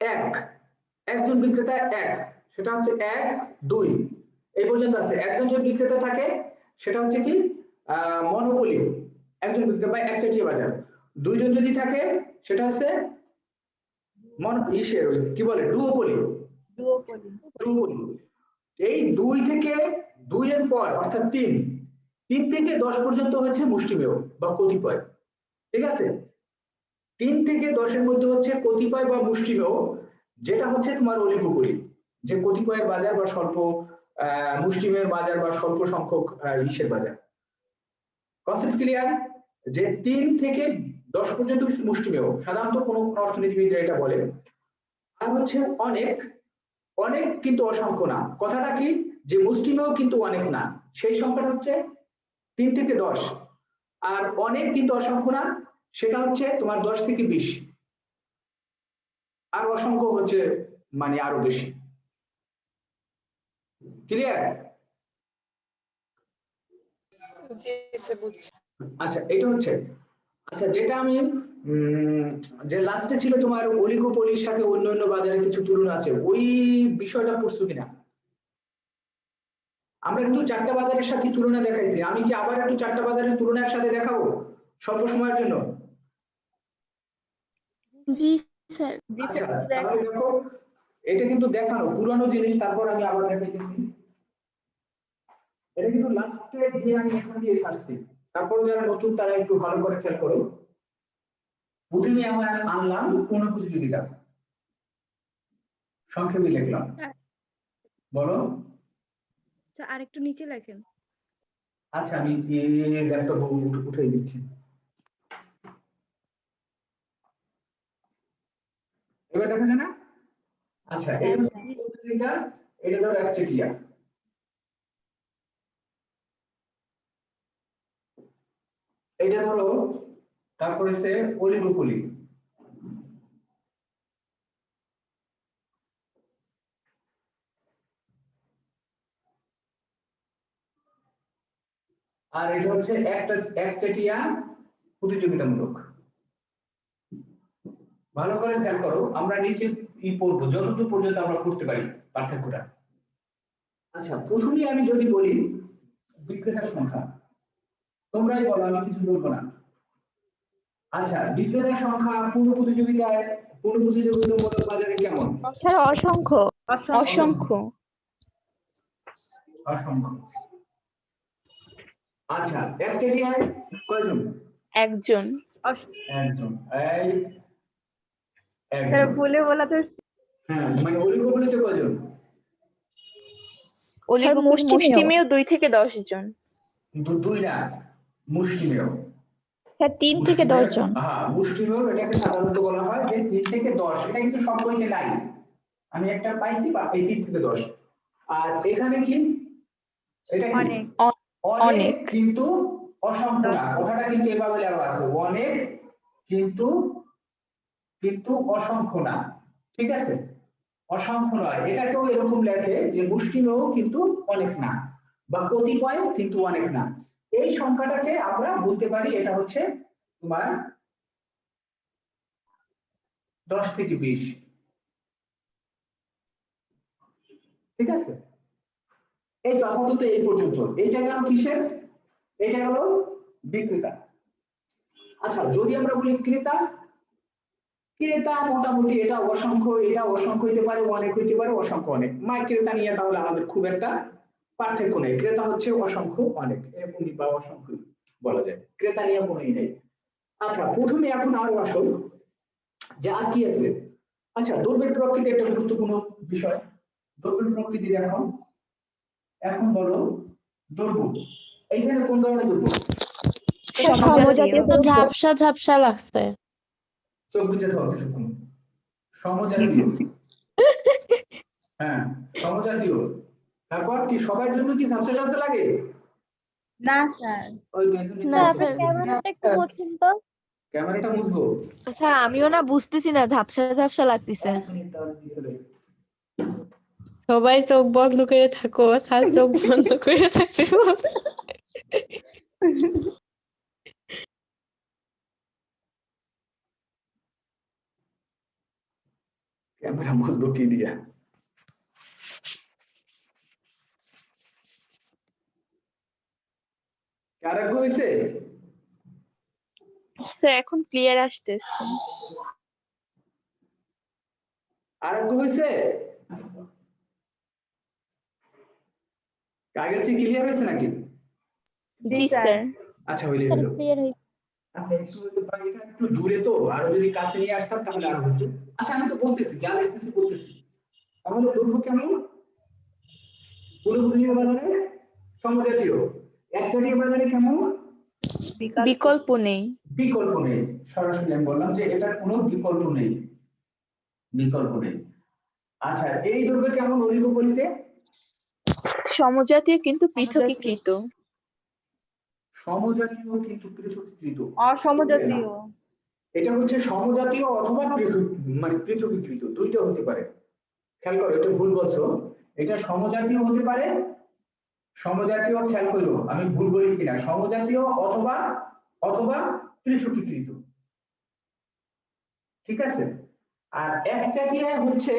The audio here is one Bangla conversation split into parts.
এক, একজন বিক্রেতা এক, সেটা হচ্ছে 1 2 এই পর্যন্ত আছে। একজন যদি বিক্রেতা থাকে সেটা হচ্ছে কি মনোপলি, একজন বিক্রেতা বা একচেটিয়া বাজার। দুইজন যদি থাকে সেটা হচ্ছে কি বলে ডুওপলি। এই 2 থেকে 2 এর পর অর্থাৎ 3 থেকে 10 পর্যন্ত হচ্ছে মুষ্টিমেয় বা কতিপয়। ঠিক আছে, 3 থেকে 10 এর মধ্যে হচ্ছে কতিপয় বা মুষ্টিমেয়, যেটা হচ্ছে তোমার অলিগোপলি, যে কতিপয়ের বাজার বা স্বল্প মুষ্টিমেয়ের বাজার বা স্বল্প সংখ্যক ইসের বাজার। Concept clear? যে 3 থেকে 10 পর্যন্ত মুষ্টিমেয়, সাধারণত কোন অর্থনীতিবিদরা এটা বলে। আর হচ্ছে অনেক, অনেক কিন্তু অসংখ্য না। কথাটা কি, যে মুষ্টিমেয় কিন্তু অনেক না, সেই সংখ্যাটা হচ্ছে 3 থেকে 10। আর অনেক কিন্তু অসংখ্য না, সেটা হচ্ছে তোমার 10 থেকে 20। আর অসংখ্য হচ্ছে মানে আরো বেশি। ক্লিয়ার? আচ্ছা, এটা হচ্ছে, আচ্ছা যেটা আমি যে লাস্টে ছিল তোমার অলিগোপলির সাথে অন্যান্য বাজারে কিছু তুলনা আছে, ওই বিষয়টা পড়ছো কিনা? আমরা কিন্তু 4টা বাজারের সাথে তুলনা দেখাইছি। আমি কি আবার একটু 4টা বাজারের তুলনা একসাথে দেখাবো স্বল্প সময়ের জন্য? জি স্যার। আচ্ছা তাহলে দেখো, এটা কিন্তু দেখানো পুরানো জিনিস, তারপর আমি আবার দেখাইতেছি। এটা কিন্তু লাস্টে দিয়ে আমি এখান দিয়ে ছাড়ছি, তারপর যারা নতুন তারা একটু ভালো করে খেয়াল করো। প্রথমে আমরা আনলাম কোন প্রতিযোগিতা, সংক্ষেপে লিখলাম, বলো। আচ্ছা আরেকটু নিচে লেখেন। আচ্ছা আমি ল্যাপটপ উঠে দিচ্ছি। এবার দেখা যায় না? আচ্ছা এই প্রতিযোগিতা, এটা ধরো একচেটিয়া, এটা ধরো, তারপরে সে অলিগোপলি, আর এটা হচ্ছে একচেটিয়া প্রতিযোগিতামূলক। ভালো করে খেয়াল করো, আমরা নিচে পড়বো যতদূর পর্যন্ত আমরা পড়তে পারি পার্থক্যটা। আচ্ছা প্রথমে আমি যদি বলি বিক্রেতার সংখ্যা, তোমরাই বলো, আমি কিছু বলবো না। আচ্ছা বিক্রেতার সংখ্যা পূর্ণ প্রতিযোগিতামূলক বাজারে কেমন? স্যার অসংখ্য। অসংখ্য। অসংখ্য। আচ্ছা একচেটিয়ায় কয়জন? একজন। একজন। এই স্যার একজন। ভুলে বলা তো। হ্যাঁ মানে অলিগোপলিতে কয়জন? অলিগোপলি মুষ্টিমেয় 2 থেকে 10 জন। দুই না, মুষ্টিমেয়। স্যার 3 থেকে 10 জন। হ্যাঁ মুষ্টিমেয়, এটাকে সাধারণত বলা হয় যে 3 থেকে 10। এটা কিন্তু সব বইতে নাই, আমি একটা পাইছি বা এই 3 থেকে 10। আর এখানে কি, এটা কি অনেক। অনেক কিন্তু অসংখ্য না। কথাটা কিন্তু এভাবে লেখা আছে, অনেক কিন্তু কিন্তু অসংখ্য না। ঠিক আছে, অসংখ্য নয়, এটাকেও এরকম লেখে যে মুষ্টিমেয় কিন্তু অনেক না, বা কতিপয় কিন্তু অনেক না। এই সংখ্যাটাকে আমরা বলতে পারি এটা হচ্ছে তোমার 10 থেকে 20। ঠিক আছে, এই আপাতত এই পর্যন্ত। এইটা গেল কিসের? এটা গেল বিক্রেতা। আচ্ছা যদি আমরা বলি ক্রেতা, ক্রেতা মোটামুটি এটা অসংখ্য, এটা অসংখ্য হইতে পারে, অনেক হইতে পারে, অসংখ্য অনেক। ক্রেতা নিয়ে তাহলে আমাদের খুব একটা পার্থক্য নেই, ক্রেতা হচ্ছে অসংখ্য অনেক এরকমই বা অসংখ্য বলা যায়, ক্রেতা নিয়ে কোনোই নেই। আচ্ছা প্রথমে এখন আরো আসল যে আর কি আছে। আচ্ছা দ্রব্যের প্রকৃতি একটা গুরুত্বপূর্ণ বিষয়। দ্রব্যের প্রকৃতি এখন, এখন বলো দ্রব্য, এইখানে কোন ধরনের দ্রব্য? সমজাতীয়। ঝাপসা ঝাপসা লাগছে। চোখ বুঝে থাকো কিছুক্ষণ। সমজাতীয়, হ্যাঁ সমজাতীয়। তারপর কি সবার জন্য কি ঝাপসা ঝাপসা লাগে? না স্যার। ওই না স্যার। ক্যামেরাটা একটু বলছেন তো। ক্যামেরাটা মুছবো। আচ্ছা আমিও না বুঝতেছি না, ঝাপসা ঝাপসা লাগতেছে। সবাই চোখ বন্ধ করে থাকো, স্যার চোখ বন্ধ করে থাকতে বলছে। আমরা বুঝবো কি দিয়া? কারাগ্য হয়েছে? স্যার এখন ক্লিয়ার আসতেছে। আরোগ্য হয়েছে? আগের চেয়ে ক্লিয়ার হয়েছে নাকি? জি স্যার। আচ্ছা হইলে স্যার হলো। ক্লিয়ার হয়ে আচ্ছা এটা একটু দূরে তো, আরো যদি কাছে নিয়ে আসতাম তাহলে আরো হতো। আচ্ছা আমি তো বলতেছি, যা লিখতেছি বলতেছি। তাহলে বলবো কেমন? বহুপদীয় বাজারে সমজাতীয়, একজাতীয় বাজারে কেমন? বিকল্প নেই। বিকল্প নেই। সরাসরি আমি বললাম যে এটার কোনো বিকল্প নেই, বিকল্প নেই। আচ্ছা এই দৈর্ঘ্য কেমন অলিগোপলিতে? সমজাতীয় কিন্তু পৃথকীকৃত। সমজাতীয় কিন্তু পৃথকীকৃত। অসমজাতীয়। এটা হচ্ছে সমজাতীয় অথবা মানে পৃথকীকৃত, দুইটা হতে পারে। খেয়াল করো, এটা ভুল বলছো। এটা সমজাতীয় হতে পারে, সমজাতীয়, খেয়াল করো আমি ভুল বলি কিনা, সমজাতীয় অথবা অথবা পৃথকীকৃত, ঠিক আছে? আর একজাতীয় হচ্ছে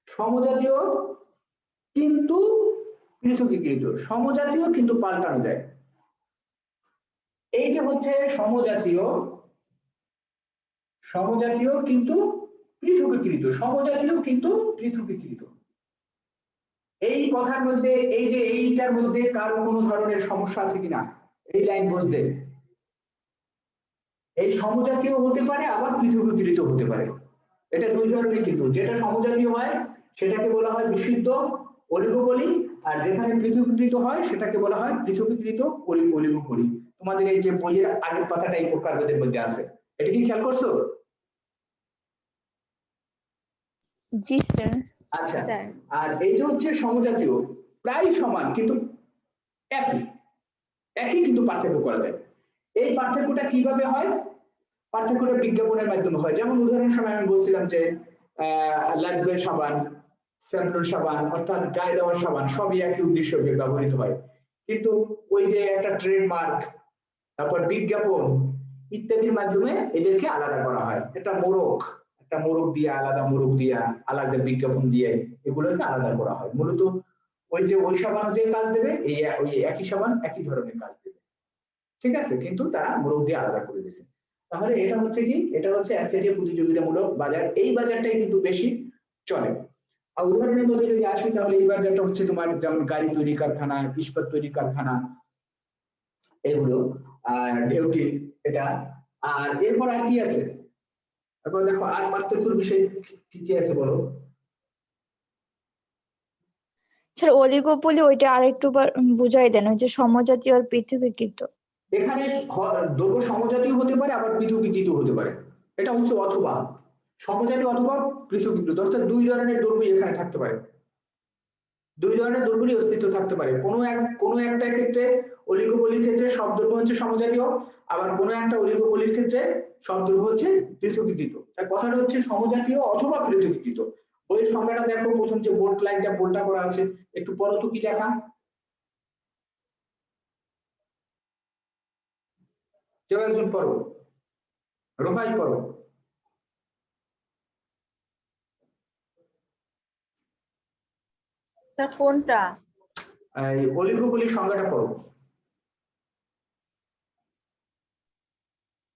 সমজাতীয় কিন্তু পৃথকীকৃত, সমজাতীয় কিন্তু পাল্টানো যায়। এইটা হচ্ছে সমজাতীয়, সমজাতীয় কিন্তু পৃথকীকৃত, সমজাতীয় কিন্তু পৃথকীকৃত। এই কথার মধ্যে এই যে এইটার মধ্যে কারো কোনো ধরনের সমস্যা আছে কিনা এই লাইন বুঝতে? এই সমজাতীয় হতে পারে আবার পৃথকীকৃত হতে পারে, এটা দুই ধরনের কিন্তু। যেটা সমজাতীয় হয় সেটাকে বলা হয় বিশুদ্ধ অলিগোপলি, আর যেখানে পৃথকীকৃত হয় সেটাকে বলা হয় পৃথকীকৃত অলিগোপলি। তোমাদের এই যে বইয়ের আগের পাতাটা এই প্রকারভেদের মধ্যে আছে, এটা কি খেয়াল করছো? জি স্যার। আচ্ছা আর এইটা হচ্ছে সমজাতীয়, প্রায় সমান কিন্তু একই, একই কিন্তু পার্থক্য করা যায়। এই পার্থক্যটা কিভাবে হয়? পার্থক্যটা বিজ্ঞাপনের মাধ্যমে হয়। যেমন উদাহরণ সময় আমি বলছিলাম যে লাইফবয় সাবান, স্যামলুর সাবান অর্থাৎ গায়ে দেওয়ার সাবান সবই একই উদ্দেশ্যে ব্যবহৃত হয়, কিন্তু ওই যে একটা ট্রেডমার্ক, তারপর বিজ্ঞাপন ইত্যাদির মাধ্যমে এদেরকে আলাদা করা হয়। একটা মোড়ক, একটা মোড়ক দিয়ে আলাদা মোড়ক দিয়া, আলাদা বিজ্ঞাপন দিয়ে এগুলোকে আলাদা করা হয়। মূলত ওই যে ওই সাবান যে কাজ দেবে, এই ওই একই সাবান একই ধরনের কাজ দেবে, ঠিক আছে, কিন্তু তারা মোড়ক দিয়ে আলাদা করে দিয়েছে। তাহলে এটা হচ্ছে কি, এটা হচ্ছে একচেটিয়া প্রতিযোগিতামূলক বাজার, এই বাজারটাই কিন্তু বেশি চলে। আর উদাহরণের মধ্যে যদি আসি তাহলে এই বাজারটা হচ্ছে তোমার যেমন গাড়ি তৈরি কারখানা, ইস্পাত তৈরি কারখানা, এগুলো, আর ঢেউটি এটা। আর এরপর আর কি আছে? তারপর দেখো আর পার্থক্যের বিষয় কি কি আছে বলো? স্যার অলিগোপলি ওইটা আরেকটু বুঝাই দেন, ওই যে সমজাতীয় আর পৃথকীকৃত। এখানে দৈর্ঘ্য সমজাতীয় হতে পারে আবার পৃথকীকৃত হতে পারে, এটা হচ্ছে অথবা সমজাতীয় অথবা পৃথকীকৃত, অর্থাৎ দুই ধরনের দৈর্ঘ্য এখানে থাকতে পারে, দুই ধরনের দৈর্ঘ্যেরই অস্তিত্ব থাকতে পারে। কোনো একটা ক্ষেত্রে অলিগোপলির ক্ষেত্রে সব দৈর্ঘ্য হচ্ছে সমজাতীয়, আবার কোনো একটা অলিগোপলির ক্ষেত্রে সব দৈর্ঘ্য হচ্ছে পৃথকীকৃত। তার কথাটা হচ্ছে সমজাতীয় অথবা পৃথকীকৃত। বইয়ের সংজ্ঞাটা দেখো, প্রথম যে বোল্ড লাইনটা বোল্ডটা করা আছে, একটু পড়ো তো কি লেখা, কেউ একজন পড়ো, রোফাই পড়ো। স্যার কোনটা? এই অলিগোপলির সংজ্ঞাটা পড়ো।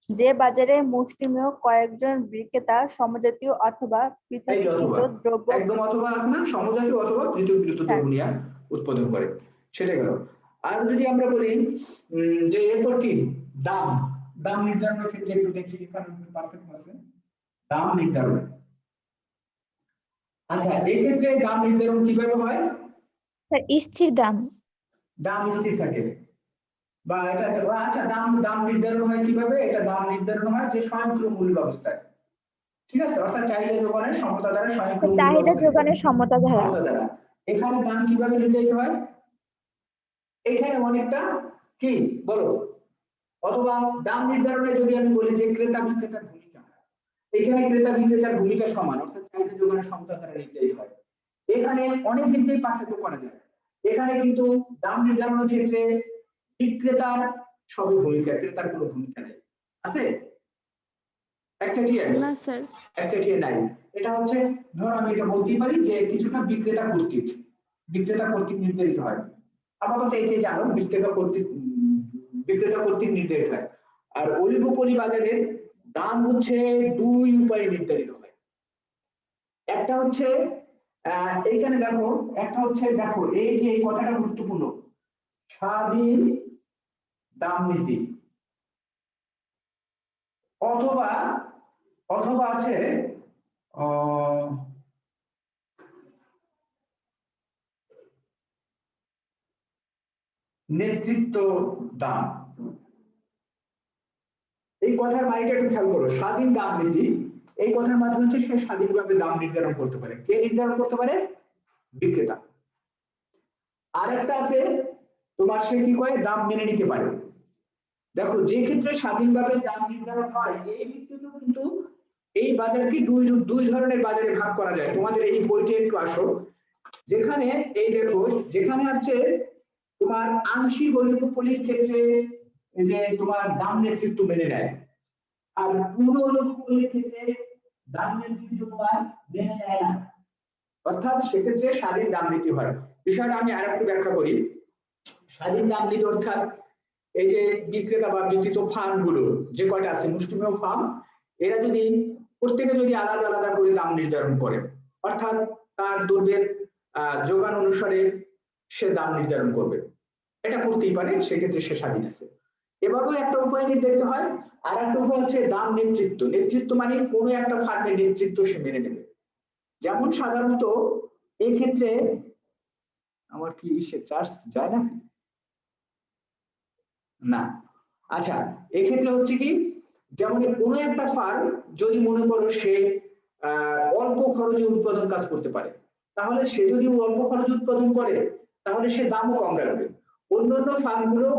যে বাজারে মুষ্টিমেয় কয়েকজন বিক্রেতা সমজাতীয় অথবা এই যে পৃথকীকৃত অথবা, দ্রব্য একদম অথবা আছে না, সমজাতীয় অথবা পৃথকীকৃত হ্যাঁ। দ্রব্য নিয়ে উৎপাদন করে, সেটা গেল। আর যদি আমরা বলি যে এরপর কি দাম, দাম নির্ধারণের ক্ষেত্রে একটু দেখি এখানে একটু পার্থক্য আছে, দাম নির্ধারণ। আচ্ছা এই ক্ষেত্রে দাম নির্ধারণ কিভাবে হয়? স্যার স্থির দাম। দাম স্থির থাকে, বা এটা আচ্ছা দাম দাম নির্ধারণ হয় কিভাবে? এটা দাম নির্ধারণ হয় যে স্বয়ংক্রিয় মূল্য ব্যবস্থায়, ঠিক আছে, অর্থাৎ চাহিদা যোগানের সমতা দ্বারা স্বয়ংক্রিয় মূল্য চাহিদা ব্যবস্থা, যোগানের সমতা ধারা। সমতা দ্বারা। এখানে দাম কিভাবে নির্ধারিত হয়? এখানে অনেকটা কি বলো, অথবা দাম নির্ধারণে যদি আমি বলি যে ক্রেতা বিক্রেতার ভূমিকা, এখানে ক্রেতা বিক্রেতার ভূমিকা সমান, অর্থাৎ চাহিদা যোগানের সমতা দ্বারা নির্ধারিত হয়। এখানে অনেক দিক দিয়ে পার্থক্য করা যায়। এখানে কিন্তু দাম নির্ধারণের ক্ষেত্রে বিক্রেতার সবই ভূমিকা, ক্রেতার কোনো ভূমিকা নেই, আছে? একচেটিয়া না স্যার। একচেটিয়া নাই। এটা হচ্ছে ধর আমি এটা বলতেই পারি যে কিছুটা বিক্রেতা কর্তৃক নির্ধারিত হয়। আপাতত এটাই জানো বিক্রেতা কর্তৃক নির্ধারিত হয়। আর অলিগোপলি বাজারের দাম হচ্ছে দুই উপায়ে নির্ধারিত হয়। একটা হচ্ছে এইখানে দেখো, একটা হচ্ছে দেখো এই যে এই কথাটা গুরুত্বপূর্ণ, স্বাধীন দাম নীতি, অথবা অথবা আছে নেতৃত্ব দাম। এই কথার মানেটা একটু খেয়াল করো, স্বাধীন দাম নীতি, এই কথার মাধ্যমে হচ্ছে সে স্বাধীনভাবে দাম নির্ধারণ করতে পারে। কে নির্ধারণ করতে পারে? বিক্রেতা। আর একটা আছে তোমার সে কি করে দাম মেনে নিতে পারে। দেখো যে ক্ষেত্রে স্বাধীনভাবে দাম নির্ধারণ হয় এই ভিত্তিতে কিন্তু এই বাজারকে দুই ধরনের বাজারে ভাগ করা যায়। তোমাদের এই বইটা একটু আসো, যেখানে এই দেখো যেখানে আছে তোমার আংশিক অলিগোপলির ক্ষেত্রে এই যে তোমার দাম নেতৃত্ব মেনে নেয়, আর পূর্ণ অলিগোপলির ক্ষেত্রে দাম নেতৃত্ব তোমার মেনে নেয় না, অর্থাৎ সেক্ষেত্রে স্বাধীন দাম নীতি হয়। বিষয়টা আমি আর একটু ব্যাখ্যা করি। স্বাধীন দাম নীতি অর্থাৎ এই যে বিক্রেতা বা বিক্রিত ফার্ম গুলো যে কয়টা আছে মুষ্টিমেয় ফার্ম, এরা যদি প্রত্যেকে যদি আলাদা আলাদা করে দাম নির্ধারণ করে, অর্থাৎ তার দ্রব্যের যোগান অনুসারে সে দাম নির্ধারণ করবে, এটা করতেই পারে, সেক্ষেত্রে সে স্বাধীন আছে। এভাবেও একটা উপায় নির্ধারিত হয়। আর একটা উপায় হচ্ছে দাম নেতৃত্ব মানে কোনো একটা ফার্মের নেতৃত্ব সে মেনে নেবে। যেমন সাধারণত এই ক্ষেত্রে আমার কি সে চার্জ যায় না না, আচ্ছা এক্ষেত্রে হচ্ছে কি, যেমন কোনো একটা ফার্ম যদি মনে করো সে অল্প খরচে উৎপাদন কাজ করতে পারে, তাহলে সে যদি অল্প খরচে উৎপাদন করে তাহলে সে দামও কম রাখবে। অন্যান্য ফার্ম গুলো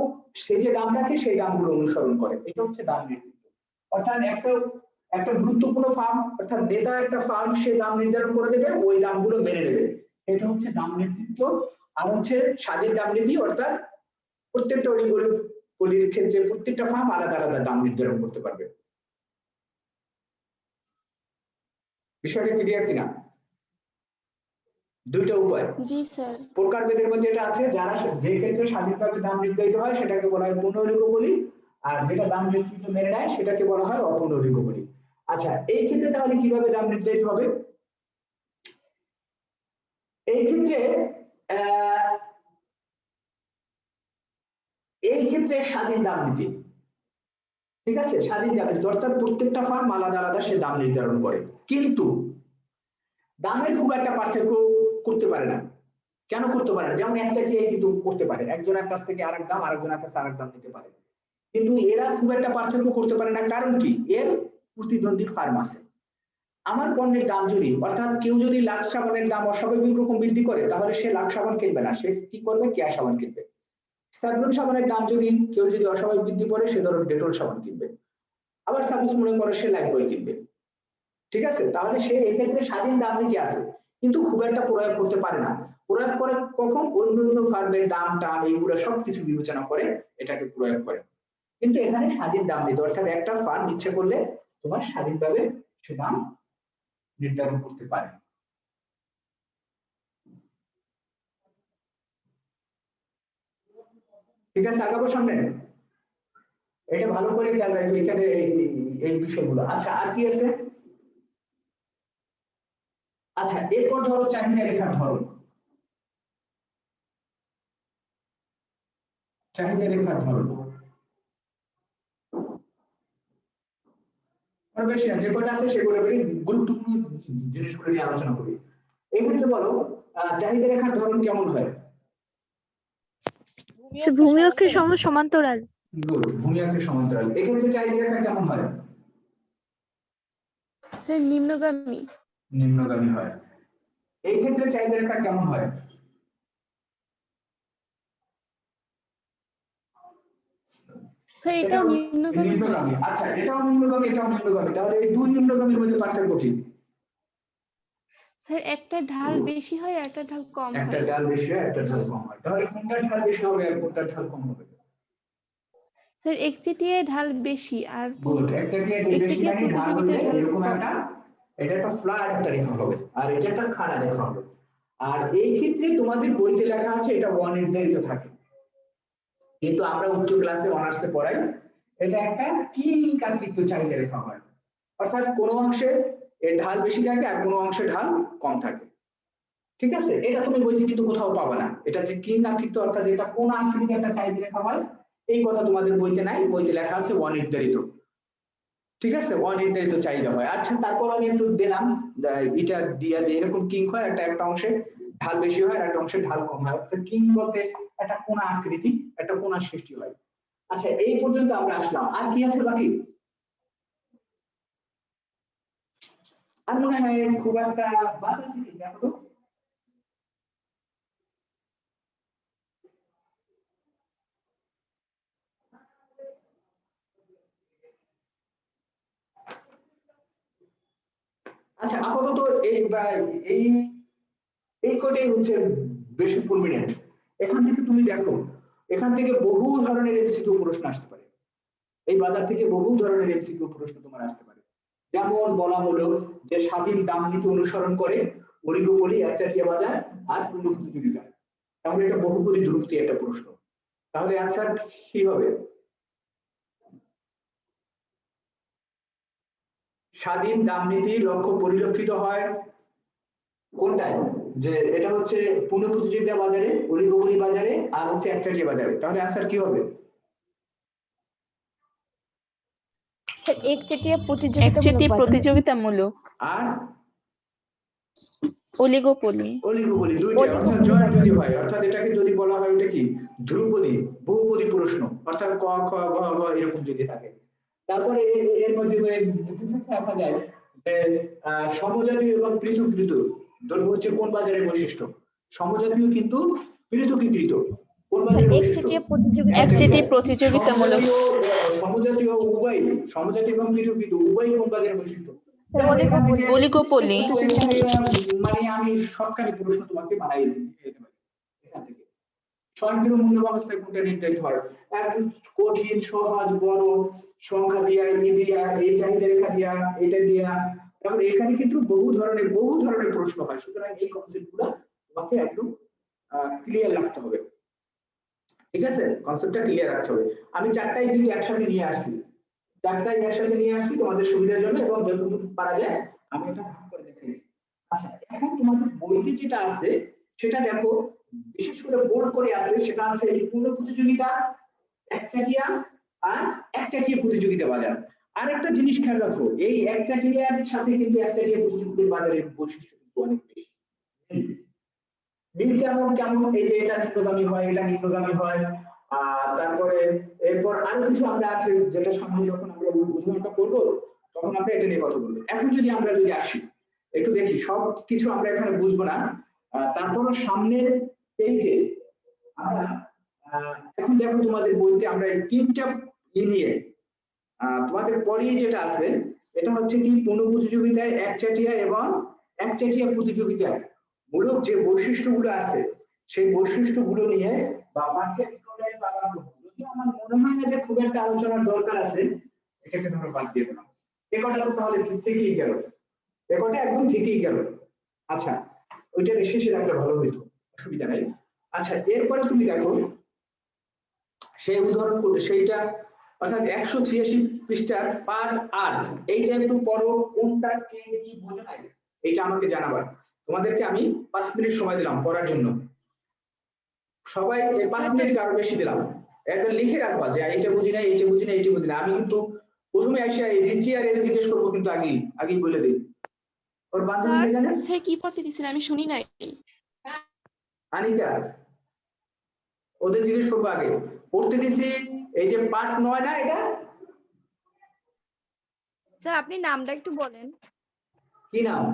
সে যে দাম রাখে সেই দামগুলো অনুসরণ করে, এটা হচ্ছে দাম নেতৃত্ব। অর্থাৎ একটা গুরুত্বপূর্ণ ফার্ম অর্থাৎ নেতা একটা ফার্ম সে দাম নির্ধারণ করে দেবে, ওই দামগুলো মেনে নেবে, এটা হচ্ছে দাম নেতৃত্ব। আর হচ্ছে স্বাধীন দাম নীতি, অর্থাৎ প্রত্যেকটা অলিগোপলির ক্ষেত্রে প্রত্যেকটা ফার্ম আলাদা আলাদা দাম নির্ধারণ করতে পারবে। বিষয়টা ক্লিয়ার কিনা? দুইটা উপায়। জি স্যার। প্রকারভেদের মধ্যে এটা আছে, যারা যে ক্ষেত্রে স্বাধীনভাবে দাম নির্ধারিত হয় সেটাকে বলা হয় পূর্ণ অলিগোপলি, আর যেটা দাম নেতৃত্ব মেনে নেয় সেটাকে বলা হয় অপূর্ণ অলিগোপলি। আচ্ছা এই ক্ষেত্রে তাহলে কিভাবে দাম নির্ধারিত হবে? এই ক্ষেত্রে স্বাধীন দাম নীতি, ঠিক আছে, স্বাধীন দাম নীতি অর্থাৎ প্রত্যেকটা ফার্ম আলাদা আলাদা সে দাম নির্ধারণ করে, কিন্তু দামের খুব একটা পার্থক্য করতে পারে না। কেন করতে পারে না? যেমন একটা চেয়ে কিন্তু করতে পারে, একজনের কাছ থেকে আরেক দাম, আরেকজনের কাছে আরেক দাম নিতে পারে, কিন্তু এরা খুব একটা পার্থক্য করতে পারে না। কারণ কি? এর প্রতিদ্বন্দ্বী ফার্ম আছে। আমার পণ্যের দাম যদি, অর্থাৎ কেউ যদি লাক্স সাবানের দাম অস্বাভাবিক রকম বৃদ্ধি করে তাহলে সে লাক্স সাবান কিনবে না, সে কি করবে? কেয়া সাবান কিনবে। স্যাভলন সাবানের দাম যদি কেউ যদি অস্বাভাবিক বৃদ্ধি করে সে ধরো ডেটল সাবান কিনবে। আবার সাপোজ মনে করো সে লাইফবয় কিনবে, ঠিক আছে? তাহলে সে এক্ষেত্রে স্বাধীন দাম নীতি আছে, কিন্তু খুব একটা প্রয়োগ করতে পারে না। প্রয়োগ করে কখন? অন্য ফার্মের দাম টাম এইগুলো সবকিছু বিবেচনা করে এটাকে প্রয়োগ করে। কিন্তু এখানে স্বাধীন দাম নীতি অর্থাৎ একটা ফার্ম ইচ্ছে করলে তোমার স্বাধীনভাবে সে দাম নির্ধারণ করতে পারে। ঠিক আছে, আগাবো সামনে। এটা ভালো করে খেয়াল রাখবে এখানে এই বিষয়গুলো। আচ্ছা আর কি আছে? আচ্ছা এরপর ধরো চাহিদা রেখার ধরন। চাহিদা রেখার ধরন বেশি না, যে কয়টা আছে সেগুলো গুরুত্বপূর্ণ জিনিসগুলো নিয়ে আলোচনা করি। এই ক্ষেত্রে বলো চাহিদা রেখার ধরন কেমন হয়? ভূমি অক্ষের সমান্তরাল। গুড, ভূমি অক্ষের সমান্তরাল। এক্ষেত্রে চাহিদা রেখা কেমন হয়? স্যার নিম্নগামী। নিম্নগামী হয়। এই ক্ষেত্রে চাহিদা রেখা কেমন হয়? স্যার এটাও নিম্নগামী হয়। নিম্নগামী। আচ্ছা এটাও নিম্নগামী, এটাও নিম্নগামী, তাহলে এই দুই নিম্নগামীর মধ্যে পার্থক্য কি? স্যার একটা ঢাল বেশি হয় আর একটা ঢাল কম একটা হয়। ঢাল বেশি হয়, একটা ঢাল কম হয়, তাহলে কোনটা ঢাল বেশি হবে আর কোনটা ঢাল কম হবে? স্যার একচেটিয়া ঢাল বেশি আর গুড, এক্স্যাক্টলি বেশি একচেটিয়া মানে ঢাল হলে প্রতিযোগিতায় ঢাল এরকম কম। একটা, এটা একটা ফ্ল্যাট একটা রেখা হবে আর এটা একটা খাড়া রেখা হবে। আর এই ক্ষেত্রে তোমাদের বইতে লেখা আছে এটা অনির্ধারিত থাকে, কিন্তু আমরা উচ্চ ক্লাসে অনার্সে পড়াই এটা একটা কিংকাঙ্ক্ষিত চাহিদা রেখা হয়, অর্থাৎ কোনো অংশে এর ঢাল বেশি থাকে আর কোনো অংশে ঢাল কম থাকে। ঠিক আছে, এটা তুমি বইতে কিন্তু কোথাও পাবে না, এটা যে কিংকাঙ্ক্ষিত অর্থাৎ এটা কোন আকৃতির একটা চাহিদা রেখা হয় এই কথা তোমাদের বইতে নাই, বইতে লেখা আছে অনির্ধারিত। ঠিক আছে, অনির্ধারিত চাহিদা হয়। আচ্ছা, তারপর আমি একটু দিলাম এটা দিয়া যে এরকম কিং হয়, একটা অংশে ঢাল বেশি হয় আর একটা অংশে ঢাল কম হয়, অর্থাৎ কিং বলতে একটা কোন আকৃতি, একটা কোণার সৃষ্টি হয়। আচ্ছা, এই পর্যন্ত আমরা আসলাম, আর কি আছে বাকি? আর মনে হয় খুব একটা বাদ আছে কি, দেখো তো। আচ্ছা, আপাতত এই এই কটাই হচ্ছে বেশি প্রমিনেন্ট। এখান থেকে তুমি দেখো, এখান থেকে বহু ধরনের এমসিকিউ প্রশ্ন আসতে পারে, এই বাজার থেকে বহু ধরনের এমসিকিউ প্রশ্ন তোমার আসতে পারে। যেমন বলা হলো যে স্বাধীন দাম নীতি অনুসরণ করে অলিগোপলি, একচাটিয়া বাজার আর পূর্ণ প্রতিযোগিতা, তাহলে এটা বহুপদী ধ্রুপদী একটা প্রশ্ন, তাহলে অ্যান্সার কি হবে? স্বাধীন দাম নীতির লক্ষ্য পরিলক্ষিত হয় কোনটায়, যে এটা হচ্ছে পূর্ণ প্রতিযোগিতা বাজারে, অলিগোপলি বাজারে আর হচ্ছে একচাটিয়া বাজারে, তাহলে অ্যান্সার কি হবে? স্যার একচেটিয়া প্রতিযোগিতামূলক একচেটিয়া বাজার। প্রতিযোগিতামূলক আর অলিগোপলি। অলিগোপলি দুইটা, অর্থাৎ অলিগোপলি জয় বাজার। যদি হয়, অর্থাৎ এটাকে যদি বলা হয় ওটা কি ধ্রুপদী বহুপদী প্রশ্ন, অর্থাৎ ক খ গ ঘ এরকম যদি থাকে। তারপরে এর মধ্যে দেখা যায় যে সমজাতীয় এবং পৃথকীকৃত দ্রব্য হচ্ছে কোন বাজারের বৈশিষ্ট্য? সমজাতীয় কিন্তু পৃথকীকৃত কোন স্যার বাজারের বৈশিষ্ট্য? একচেটিয়া প্রতিযোগিতা একচেটিয়া প্রতিযোগিতামূলক। সমজাতীয় উভয়, সমজাতীয় এবং পৃথকীকৃত উভয় কোন বাজারের বৈশিষ্ট্য? Sir oligopoly. অলিগোপলি। মানে আমি সবখানি প্রশ্ন তোমাকে বানাই দিতে পারি এখান থেকে। স্বয়ংক্রিয় মূল্য ব্যবস্থায় কোনটা নির্ধারিত হয়? একদম কঠিন, সহজ, বড় সংখ্যা দিয়া, ই দিয়া, এই চাহিদা রেখা দিয়া, এটা দিয়া, তারপরে এখানে কিন্তু বহু ধরনের প্রশ্ন হয়, সুতরাং এই কনসেপ্ট গুলো তোমাকে একদম ক্লিয়ার রাখতে হবে। ঠিক আছে, কনসেপ্টটা ক্লিয়ার রাখতে হবে। আমি চারটাই কিন্তু একসাথে নিয়ে আসছি, তোমাদের সুবিধার জন্য, এবং যতটুকু পারা যায় আমি এটা ভাগ করে দেখাইছি। আচ্ছা, এখন তোমাদের বইতে যেটা আছে সেটা দেখো, বিশেষ করে বোল্ড করে আছে, সেটা আছে এই পূর্ণ প্রতিযোগিতা, একচাটিয়া আর একচাটিয়া প্রতিযোগিতা বাজার। আর একটা জিনিস খেয়াল রাখো, এই একচাটিয়ার সাথে কিন্তু একচাটিয়া প্রতিযোগিতার বাজারের বৈশিষ্ট্য কিন্তু অনেক বেশি। মিল কেমন কেমন, এই যে এটা নিম্নগামী হয়, এটা নিম্নগামী হয়, তারপরে এরপর আরো কিছু আমরা আছে যেটা সামনে যখন আমরা উদাহরণটা করবো তখন আমরা এটা নিয়ে কথা বলবো। এখন যদি আমরা আসি একটু দেখি, সব কিছু আমরা এখানে বুঝবো না, তারপরও সামনের পেজে আমরা এখন দেখো তোমাদের বইতে আমরা এই তিনটা নিয়ে তোমাদের পরেই যেটা আছে এটা হচ্ছে কি পূর্ণ প্রতিযোগিতায় একচাটিয়া এবং একচাটিয়া প্রতিযোগিতায় মূলক যে বৈশিষ্ট্যগুলো আছে সেই বৈশিষ্ট্যগুলো নিয়ে বা পাঠ্যক্রমের বা যদিও আমার মনে হয় না যে খুব একটা আলোচনার দরকার আছে, এটাকে ধরো বাদ দিয়ে দিলাম। রেকর্ডটা তো তাহলে থেকেই গেল, রেকর্ডটা একদম থেকেই গেল। আচ্ছা, ওইটা শেষে রাখলে ভালো হইতো, অসুবিধা নাই। আচ্ছা, এরপরে তুমি দেখো সেই উদাহরণ করলে সেইটা, অর্থাৎ 186 পৃষ্ঠার পার্ট 8, এইটা একটু পড়ো, কোনটা কে কি বোঝে নাই এটা আমাকে জানাবার। তোমাদেরকে আমি 5 মিনিট সময় দিলাম পড়ার জন্য, সবাই 5 মিনিট কারো বেশি দিলাম, একদম লিখে রাখবা যে এইটা বুঝি না, এইটা বুঝি না, এইটা বুঝি না। আমি কিন্তু প্রথমে এসে এই রিচি আর এর জিজ্ঞেস করবো, কিন্তু আগেই বলে দিই। ওর বান্ধবী কে জানে? স্যার কি পড়তে দিছেন আমি শুনি নাই। আনিকা, ওদের জিজ্ঞেস করবো আগে। পড়তে দিছি এই যে পার্ট 9 না, এটা স্যার আপনি নামটা একটু বলেন, কি নাম?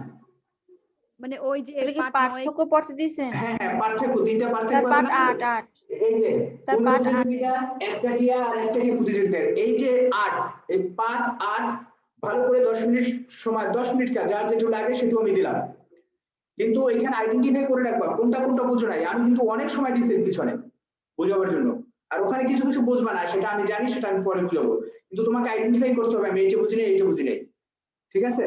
মানে ওই যে তাহলে কি পার্ট 9 পার্থক্য পড়তে দিছেন? হ্যাঁ পার্থক্য, তিনটা স্যার পার্থক্য আছে পার্ট না, 8 এই যে স্যার পূর্ণ পার্ট 8 প্রতিযোগিতা, একচাটিয়া আর একচাটিয়া প্রতিযোগিতা, এই যে 8, এই পার্ট 8 ভালো করে 10 মিনিট সময়, 10 মিনিট কাজ, যার যেটু লাগে সেটু আমি দিলাম, কিন্তু এখানে আইডেন্টিফাই করে রাখবা কোনটা বোঝো নাই। আমি কিন্তু অনেক সময় দিছি এর পিছনে বোঝাবার জন্য, আর ওখানে কিছু কিছু বুঝবা না, সেটা আমি জানি, সেটা আমি পরে বুঝাবো, কিন্তু তোমাকে আইডেন্টিফাই করতে হবে আমি এইটা বুঝি না, এইটা বুঝি নাই। ঠিক আছে?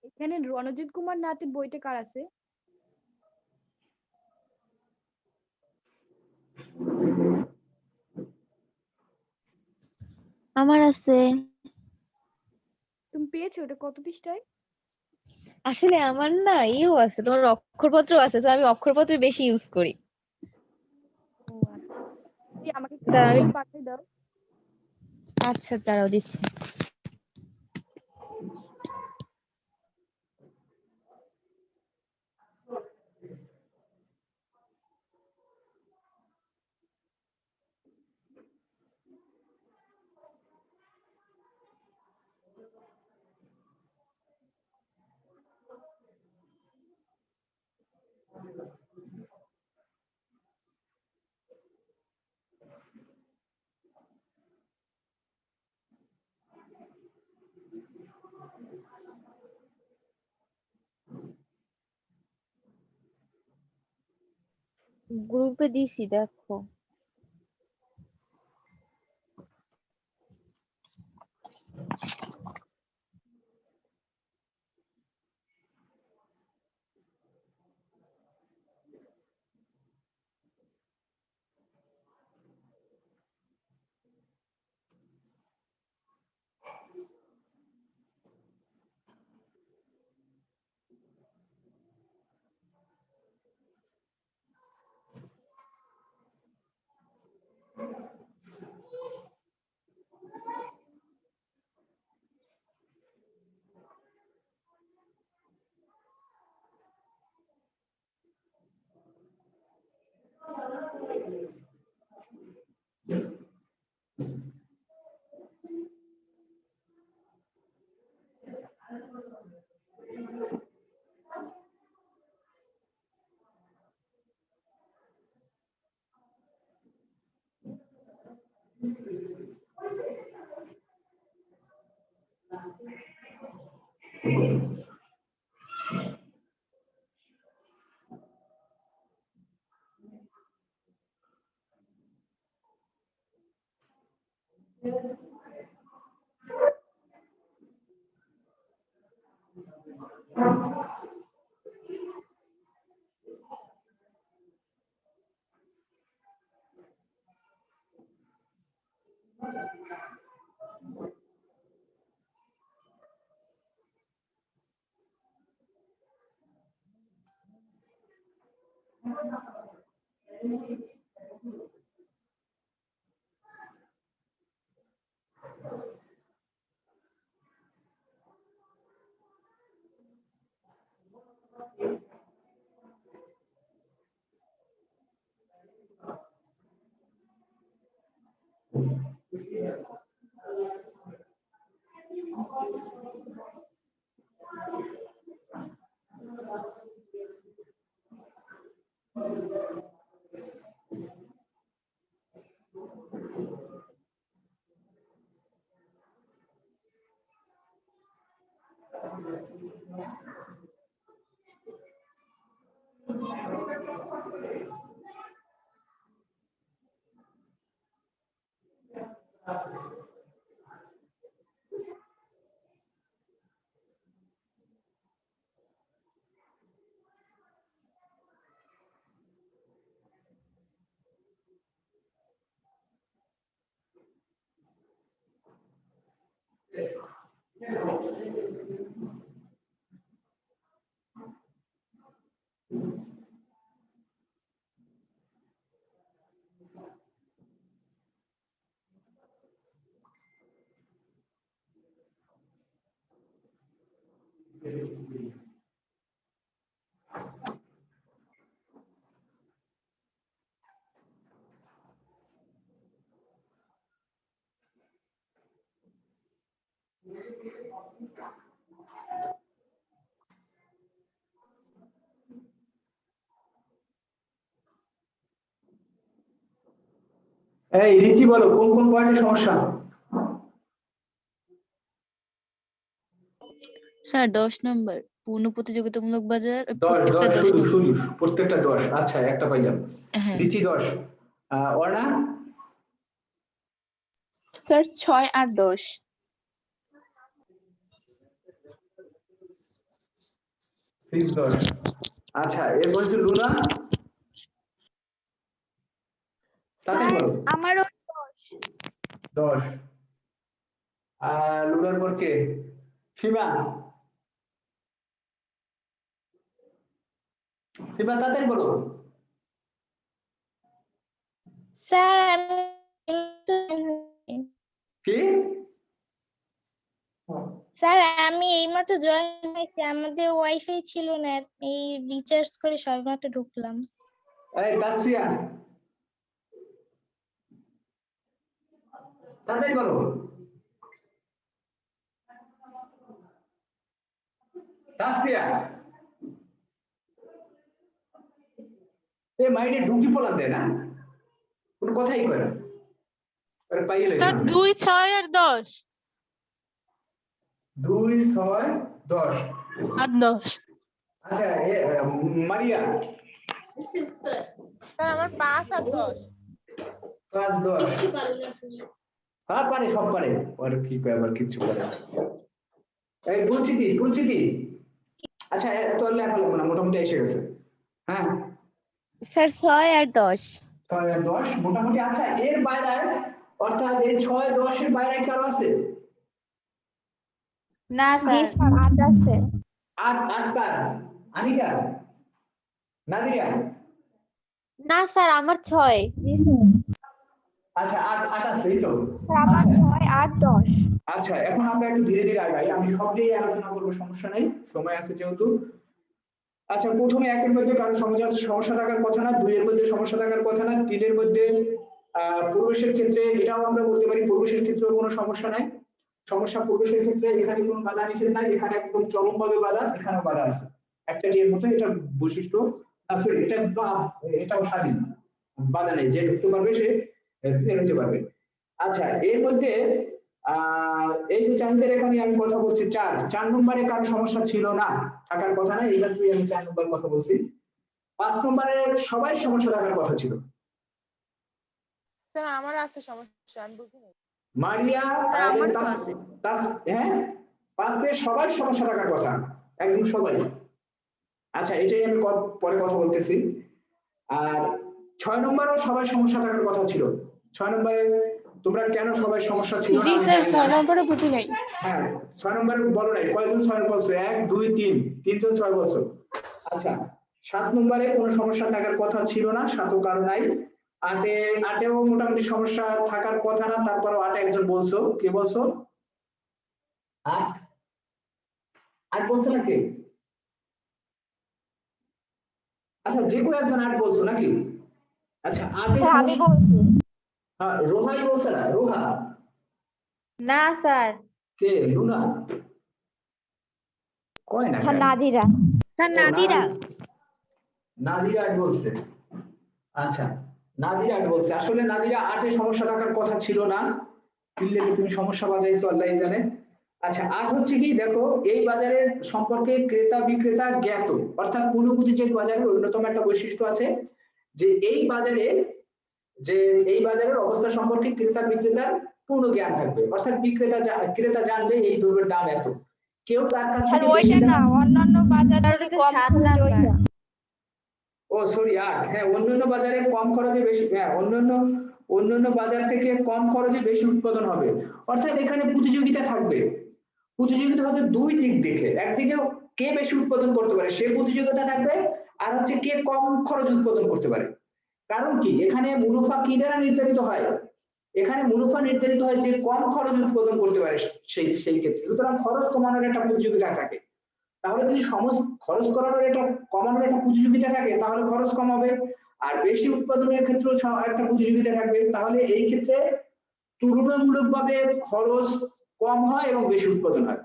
এখানে রণজিৎ কুমার নাথের বইটা কার আছে? আমার আছে। তুমি পেয়েছো ওটা কত পৃষ্ঠায়? আসলে আমার না আছে, তোমার অক্ষরপত্র আছে, তো আমি অক্ষরপত্র বেশি ইউজ করি। ও আচ্ছা, তুই আমাকে একটু দাঁড়াও, পিডিএফ পাঠিয়ে দাও। আচ্ছা দাঁড়াও দিচ্ছি। গ্রুপে দিছি, দেখো। এই রিচি বলো কোন কোন পয়েন্টে সমস্যা? স্যার 10 নম্বর পূর্ণ প্রতিযোগিতামূলক বাজার 10 প্রত্যেকটা 10 শুধু নম্বর। শুধু প্রত্যেকটা 10। আচ্ছা একটা পাইলাম। হ্যাঁ রিচি 10, অর্ণা স্যার 6 আর 10। 6 10। আচ্ছা এরপর হচ্ছে লুনা, তাড়াতাড়ি বলো। আমারও 10। লুনার পর কে? সীমা, সীমা তাড়াতাড়ি বলো। স্যার কি? স্যার আমি এইমাত্র জয়েন হয়েছি, আমাদের ওয়াইফাই ছিল না, এই রিচার্জ করে সবেমাত্র ঢুকলাম। এই তাসফিয়া তাড়াতাড়ি বলো। তাসফিয়া এ মাইন্ডে ঢুকি পড়ান দেয় না, কোনো কথাই কয় না। আরে পাইলে স্যার 2 6 আর 10 2 6 10। আর 10। আচ্ছা মারিয়া স্যার আমার 5 আর 10। 5 10। হ্যাঁ পারে, সব পারে। আর কি কয় আবার কিছু পারে না। এই পুরচিতি আচ্ছা এত লেখা লাগবে না, মোটামুটি এসে গেছে। হ্যাঁ স্যার 6 আর 10। 6 আর 10 মোটামুটি। আচ্ছা এর বাইরে অর্থাৎ এই 6 10 এর বাইরে কারো আছে? না জি স্যার। স্যার 8 আছে। 8 কার? আনিকা, নাদিরা? না স্যার আমার 6। জি স্যার। আচ্ছা 8 আছে এই তো। স্যার আমার আচ্ছা 6 8 10। আচ্ছা এখন আমরা একটু ধীরে ধীরে আগাই, আমি সবটাই আলোচনা করবো, সমস্যা নাই, সময় আছে যেহেতু। আচ্ছা প্রথমে 1 এর মধ্যে কারো সমস্যা থাকার কথা না, 2 এর মধ্যে সমস্যা থাকার কথা না, 3 এর মধ্যে প্রবেশের ক্ষেত্রে এটাও আমরা বলতে পারি প্রবেশের ক্ষেত্রেও কোনো সমস্যা নাই। সমস্যা প্রবেশের ক্ষেত্রে এখানে কোনো বাধা নিষেধ নাই, এখানে একদম চরমভাবে বাধা, এখানেও বাধা আছে একটা এর মতো। এটা বৈশিষ্ট্য সরি এটাও স্বাধীন, বাধা নেই, যে ঢুকতে পারবে সে বের হতে পারবে। আচ্ছা এর মধ্যে এই যে চাঁদের এখানে আমি কথা বলছি 4 নম্বরে কারো সমস্যা ছিল না, থাকার কথা না, এইবার তুই আমি 4 নম্বর কথা বলছি। 5 নম্বরে সবাই সমস্যা থাকার কথা ছিল। স্যার আমার আছে সমস্যা, আমি বুঝিনি। মারিয়া হ্যাঁ 5 এ সবাই সমস্যা থাকার কথা, একদম সবাই। আচ্ছা এটাই আমি পরে কথা বলতেছি। আর 6 নম্বরেও সবাই সমস্যা থাকার কথা ছিল। 6 নম্বরে তোমরা কেন সবাই সমস্যা ছিল না? জি স্যার 6 নম্বরে বুঝি নাই। হ্যাঁ 6 নম্বরে বলো নাই, কয়জন 6 বলছো? 1 2 3 তিনজন 6 বলছো। আচ্ছা 7 নম্বরে কোনো সমস্যা থাকার কথা ছিল না, 7ও কারো নাই। 8এও মোটামুটি সমস্যা থাকার কথা না, তারপরও 8 একজন বলছো। কে বলছো? 8 বলছো না কে? আচ্ছা যে কোনো একজন 8 বলছো নাকি? আচ্ছা 8 স্যার আমি বলছি। হ্যাঁ রোহাই বলছে না? রোহা না স্যার। কে? লুনা কয় না? আচ্ছা নাদিরা। স্যার নাদিরা। নাদিরা 8 বলছে। আচ্ছা নাদিরা 8 বলছে। আসলে নাদিরা 8 এ সমস্যা থাকার কথা ছিল না, কিনলে তুমি সমস্যা বাজাইছো আল্লাহই জানে। আচ্ছা 8 হচ্ছে কি, দেখো এই বাজারের সম্পর্কে ক্রেতা বিক্রেতা জ্ঞাত, অর্থাৎ পূর্ণ প্রতিযোগিত বাজারের অন্যতম একটা বৈশিষ্ট্য আছে যে এই বাজারের অবস্থা সম্পর্কে ক্রেতা বিক্রেতার পূর্ণ জ্ঞান থাকবে, অর্থাৎ ক্রেতা জানবে এই দ্রব্যের দাম এত। কেউ তার কাছ স্যার থেকে বেশি ওইটা না, অন্যান্য বাজার স্যার, থেকে ওটা কম 7 খরচ ওইটা। ও সরি 8, হ্যাঁ অন্যান্য বাজারে কম খরচে বেশি, হ্যাঁ অন্যান্য বাজার থেকে কম খরচে বেশি উৎপাদন হবে, অর্থাৎ এখানে প্রতিযোগিতা থাকবে। প্রতিযোগিতা হবে দুই দিক দেখে, একদিকে কে বেশি উৎপাদন করতে পারে সে প্রতিযোগিতা থাকবে, আর হচ্ছে কে কম খরচ উৎপাদন করতে পারে। কারণ কি এখানে মুনাফা কি দ্বারা নির্ধারিত হয়? এখানে মুনাফা নির্ধারিত হয় যে কম খরচ উৎপাদন করতে পারে সেই ক্ষেত্রে। সুতরাং খরচ কমানোর একটা প্রতিযোগিতা থাকে। তাহলে যদি খরচ কমানোর একটা প্রতিযোগিতা থাকে তাহলে খরচ কম হবে, আর বেশি উৎপাদনের ক্ষেত্রেও একটা প্রতিযোগিতা থাকবে, তাহলে এই ক্ষেত্রে তুলনামূলকভাবে খরচ কম হয় এবং বেশি উৎপাদন হয়।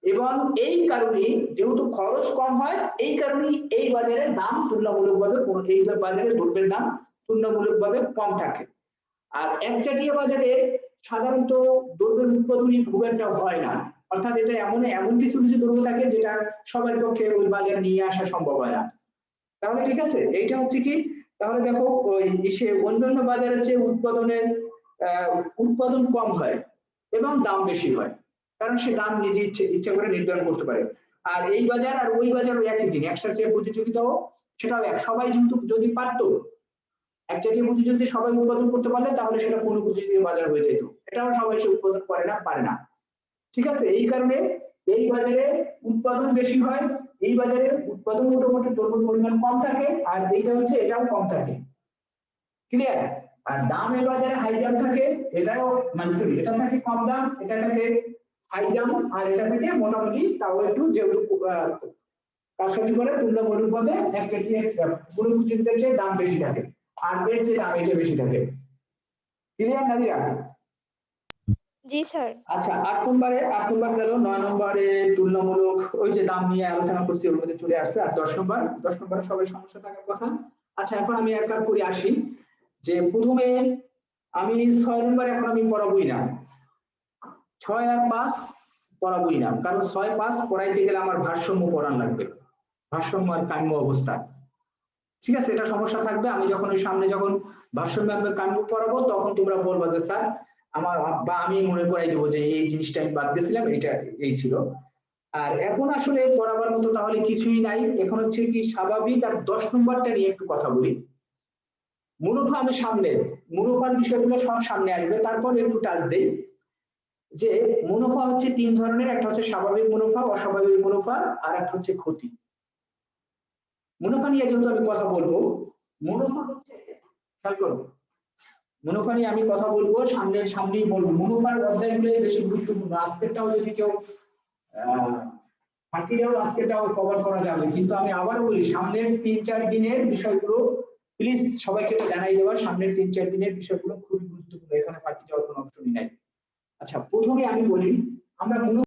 এবং এই কারণে যেহেতু খরচ কম হয়, এই কারণেই এই বাজারের দাম তুলনামূলকভাবে এই বাজারে দ্রব্যের দাম তুলনামূলকভাবে কম থাকে। আর একচাটিয়া বাজারে সাধারণত দ্রব্যের উৎপাদনই খুব একটা হয় না, অর্থাৎ এটা এমন কিছু কিছু দ্রব্য থাকে যেটা সবার পক্ষে ওই বাজারে নিয়ে আসা সম্ভব হয় না। তাহলে ঠিক আছে, এইটা হচ্ছে কি, তাহলে দেখো ওই অন্যান্য বাজারের চেয়ে উৎপাদন কম হয় এবং দাম বেশি হয়, কারণ সে দাম নিজে ইচ্ছা করে নির্ধারণ করতে পারে। আর এই বাজার আর ওই বাজারও একই জিনিস, একসাথে প্রতিযোগিতাও সেটাও সবাই কিন্তু যদি পারতো, একজাতীয় প্রতিযোগিতা সবাই উৎপাদন করতে পারলে তাহলে সেটা পূর্ণ প্রতিযোগিতা বাজার হয়ে যেত। এটাও সবাই সে উৎপাদন পারে না। ঠিক আছে, এই কারণে এই বাজারে উৎপাদন বেশি হয়, এই বাজারে উৎপাদন মোটামুটি দ্রব্যের পরিমাণ কম থাকে, আর এইটা হচ্ছে এটাও কম থাকে। ক্লিয়ার? আর দাম এই বাজারে হাই দাম থাকে, এটাও সরি, এটা থাকে কম দাম, এটা থাকে হাই দাম, আর এটা থেকে মোটামুটি তাও একটু যেহেতু কারসাজি করে তুলনামূলক ভাবে পূর্ণ প্রতিযোগিতার চেয়ে দাম বেশি থাকে, আর এর চেয়ে দাম এটা বেশি থাকে। ক্লিয়ার নাদিরা? জি স্যার। আচ্ছা, 8 নম্বর গেল। 9 নম্বরে তুলনামূলক ওই যে দাম নিয়ে আলোচনা করছি ওর মধ্যে চলে আসছে। আর 10 নম্বরে সবাই সমস্যা থাকার কথা। আচ্ছা, এখন আমি এক এক করে আসি, যে প্রথমে আমি 6 নম্বর এখন আমি পড়াবই না, 6 আর 5 পড়াবই না, কারণ 6, 5 পড়াইতে গেলে আমার ভারসাম্য পড়ান লাগবে, ভারসাম্য আর কাম্য অবস্থা। ঠিক আছে, এটা সমস্যা থাকবে। আমি যখন ওই সামনে যখন ভারসাম্য আর কাম্য পড়াবো তখন তোমরা বলবা যে স্যার আমার, বা আমি মনে করাই দেবো যে এই জিনিসটা আমি বাদ গেছিলাম, এটা এই ছিল। আর এখন আসলে পড়াবার মতো তাহলে কিছুই নাই, এখন হচ্ছে কি স্বাভাবিক। আর 10 নম্বরটা নিয়ে একটু কথা বলি। মুনাফা আমি সামনে, মুনাফার বিষয়গুলো সব সামনে আসবে, তারপর একটু টাচ দেই যে মুনাফা হচ্ছে 3 ধরনের, একটা হচ্ছে স্বাভাবিক মুনাফা, অস্বাভাবিক মুনাফা, আর একটা হচ্ছে ক্ষতি। মুনাফা নিয়ে যেহেতু আমি কথা বলবো, মুনাফা হচ্ছে, খেয়াল করো, মুনাফা নিয়ে আমি কথা বলবো, সামনেই বলবো। মুনাফার অধ্যায়গুলো বেশি গুরুত্বপূর্ণ, আজকেরটাও যদি কেউ ফাঁকিটাও আজকেরটাও কভার করা যাবে, কিন্তু আমি আবারও বলি সামনের 3-4 দিনের বিষয়গুলো প্লিজ সবাইকে এটা জানাই দেওয়া, সামনের 3-4 দিনের বিষয়গুলো খুবই গুরুত্বপূর্ণ, এখানে ফাঁকি যাওয়ার কোনো অপশনই নাই। আচ্ছা, প্রথমে আমি বলি আমরা